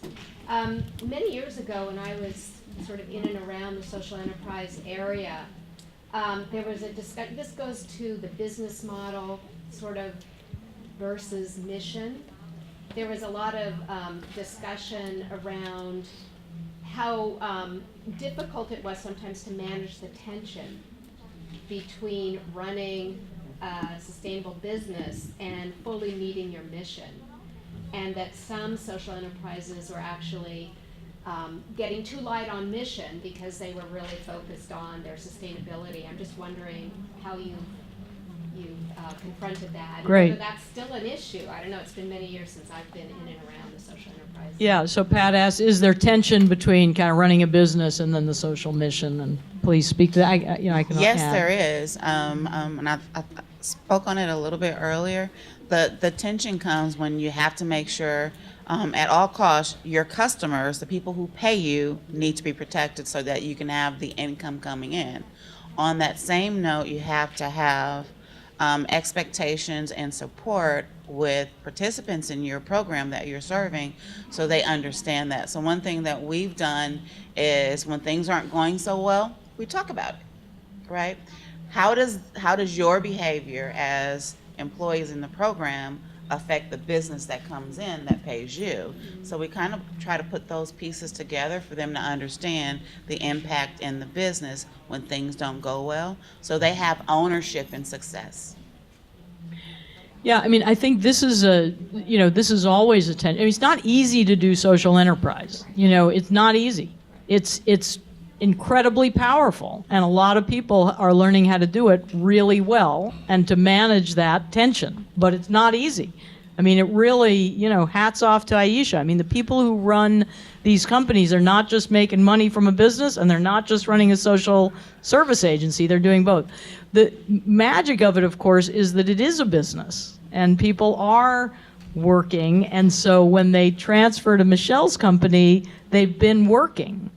Many years ago, when I was sort of in and around the social enterprise area, there was a discussion. This goes to the business model sort of versus mission. There was a lot of discussion around how difficult it was sometimes to manage the tension between running a sustainable business and fully meeting your mission, and that some social enterprises were actually getting too light on mission because they were really focused on their sustainability. I'm just wondering how you confronted that. And Great. whether that's still an issue. I don't know. It's been many years since I've been in and around the social enterprise. Yeah, so Pat asked, is there tension between kind of running a business and then the social mission? And please speak to that. I can Yes, add. there is. And I spoke on it a little bit earlier. The tension comes when you have to make sure at all costs your customers, the people who pay you, need to be protected so that you can have the income coming in. On that same note, you have to have expectations and support with participants in your program that you're serving so they understand that. So one thing that we've done is when things aren't going so well, we talk about it, right? How does your behavior as employees in the program affect the business that comes in that pays you? So we kind of try to put those pieces together for them to understand the impact in the business when things don't go well, so they have ownership and success. Yeah, I mean, I think this is this is always a tension. I mean, it's not easy to do social enterprise. It's not easy. It's incredibly powerful, and a lot of people are learning how to do it really well and to manage that tension, but it's not easy. I mean, it really, hats off to Iesha. I mean, the people who run these companies are not just making money from a business, and they're not just running a social service agency. They're doing both. The magic of it, of course, is that it is a business, and people are working, and so when they transfer to Michelle's company, they've been working.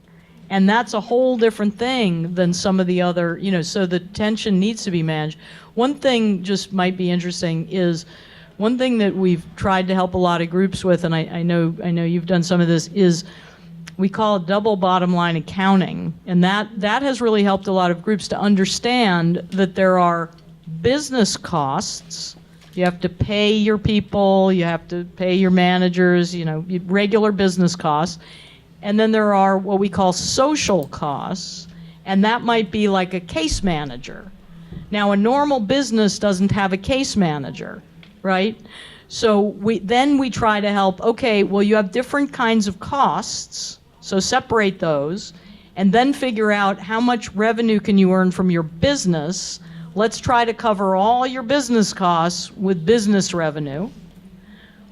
And that's a whole different thing than some of the other, so the tension needs to be managed. One thing just might be interesting is, one thing that we've tried to help a lot of groups with, and I know you've done some of this, is we call it double bottom line accounting. And that has really helped a lot of groups to understand that there are business costs. You have to pay your people, you have to pay your managers, regular business costs. And then there are what we call social costs, and that might be like a case manager. Now, a normal business doesn't have a case manager, right? So we try to help, okay, well, you have different kinds of costs, so separate those, and then figure out how much revenue can you earn from your business. Let's try to cover all your business costs with business revenue,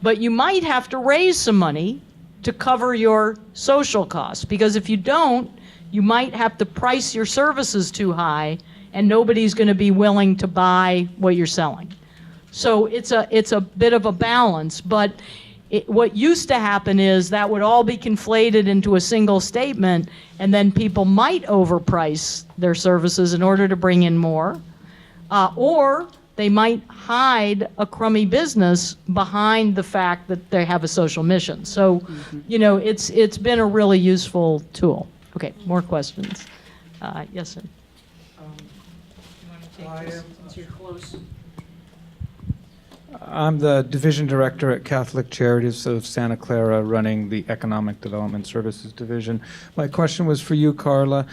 but you might have to raise some money to cover your social costs, because if you don't, you might have to price your services too high and nobody's going to be willing to buy what you're selling. So it's a bit of a balance, but what used to happen is that would all be conflated into a single statement, and then people might overprice their services in order to bring in more, or they might hide a crummy business behind the fact that they have a social mission. So, it's been a really useful tool. Okay, more questions. Yes, sir. I'm the division director at Catholic Charities of Santa Clara, running the Economic Development Services Division. My question was for you, Carla.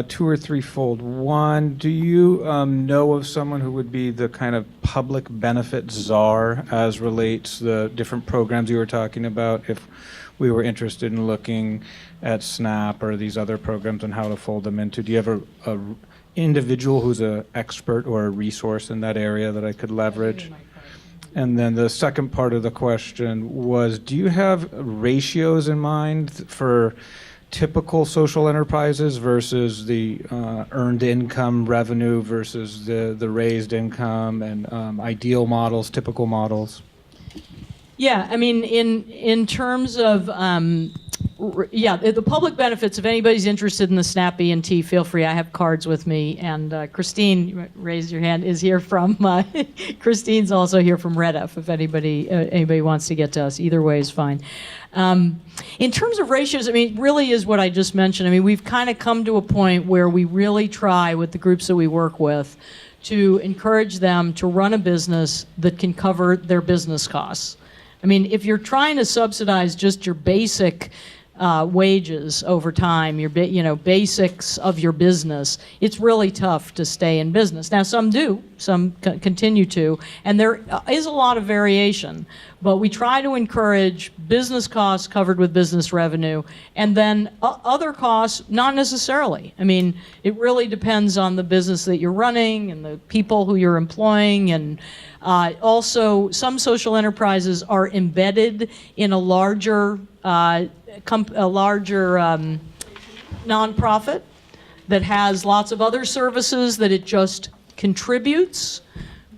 two or threefold. One, do you know of someone who would be the kind of public benefit czar as relates the different programs you were talking about? If we were interested in looking at SNAP or these other programs and how to fold them into, do you have a individual who's an expert or a resource in that area that I could leverage? And then the second part of the question was, do you have ratios in mind for typical social enterprises versus the earned income revenue versus the raised income, and ideal models, typical models? Yeah, I mean, in terms of, the public benefits, if anybody's interested in the SNAP E&T, feel free. I have cards with me. And Christine, raise your hand, is here from, Christine's also here from REDF, if anybody wants to get to us. Either way is fine. In terms of ratios, I mean, really is what I just mentioned. I mean, we've kind of come to a point where we really try with the groups that we work with to encourage them to run a business that can cover their business costs. I mean, if you're trying to subsidize just your basic wages over time, your basics of your business, it's really tough to stay in business. Now, some do, some continue to, and there is a lot of variation. But we try to encourage business costs covered with business revenue, and then other costs, not necessarily. I mean, it really depends on the business that you're running and the people who you're employing, and also some social enterprises are embedded in a larger nonprofit that has lots of other services that it just contributes,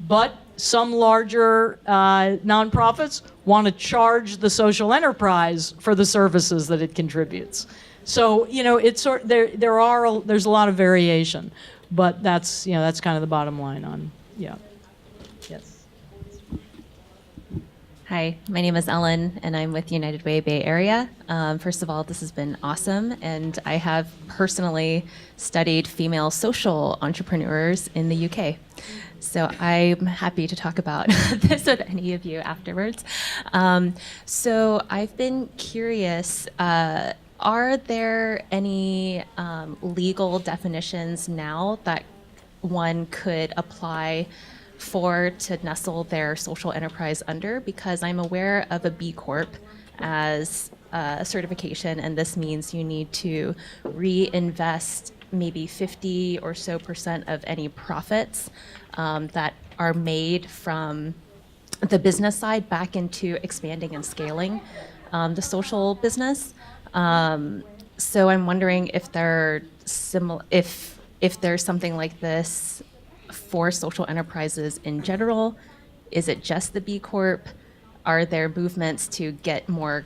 but some larger nonprofits want to charge the social enterprise for the services that it contributes. So it's there's a lot of variation, but that's kind of the bottom line on Yes. Hi, my name is Ellen, and I'm with United Way Bay Area. First of all, this has been awesome, and I have personally studied female social entrepreneurs in the UK. So I'm happy to talk about this with any of you afterwards. So I've been curious, are there any legal definitions now that one could apply to nestle their social enterprise under? Because I'm aware of a B Corp as a certification, and this means you need to reinvest maybe 50 or so % of any profits that are made from the business side back into expanding and scaling the social business. So I'm wondering if if there's something like this for social enterprises in general. Is it just the B Corp? Are there movements to get more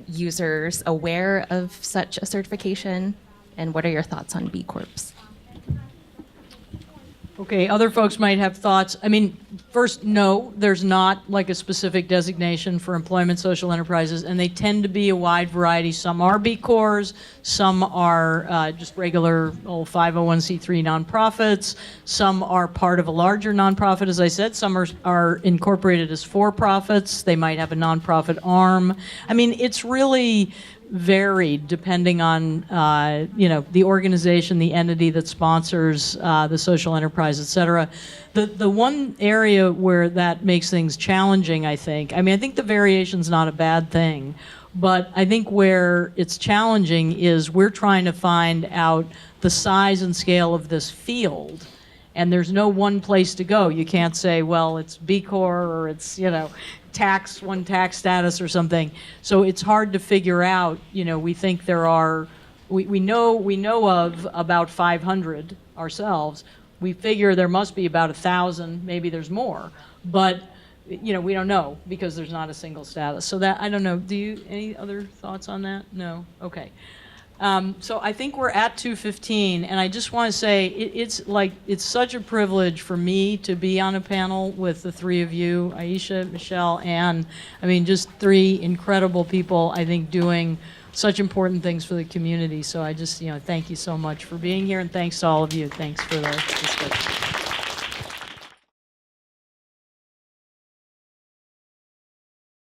users aware of such a certification? And what are your thoughts on B Corps? Okay, other folks might have thoughts. I mean, first, no, there's not like a specific designation for employment social enterprises, and they tend to be a wide variety. Some are B Corps, some are just regular old 501c3 nonprofits, some are part of a larger nonprofit, as I said, some are incorporated as for-profits, they might have a nonprofit arm. I mean, it's really varied depending on the organization, the entity that sponsors the social enterprise, et cetera. The one area where that makes things challenging, I think the variation's not a bad thing, but I think where it's challenging is we're trying to find out the size and scale of this field. And there's no one place to go. You can't say, well, it's B Corp or it's, tax status or something. So it's hard to figure out. We think there are, we know of about 500 ourselves. We figure there must be about 1,000, maybe there's more. But, we don't know because there's not a single status. So that, I don't know, any other thoughts on that? No? Okay. So I think we're at 2:15, and I just want to say it's such a privilege for me to be on a panel with the three of you, Iesha, Michelle, Anne. Just three incredible people, I think, doing such important things for the community. So I just, thank you so much for being here, and thanks to all of you. Thanks for the discussion.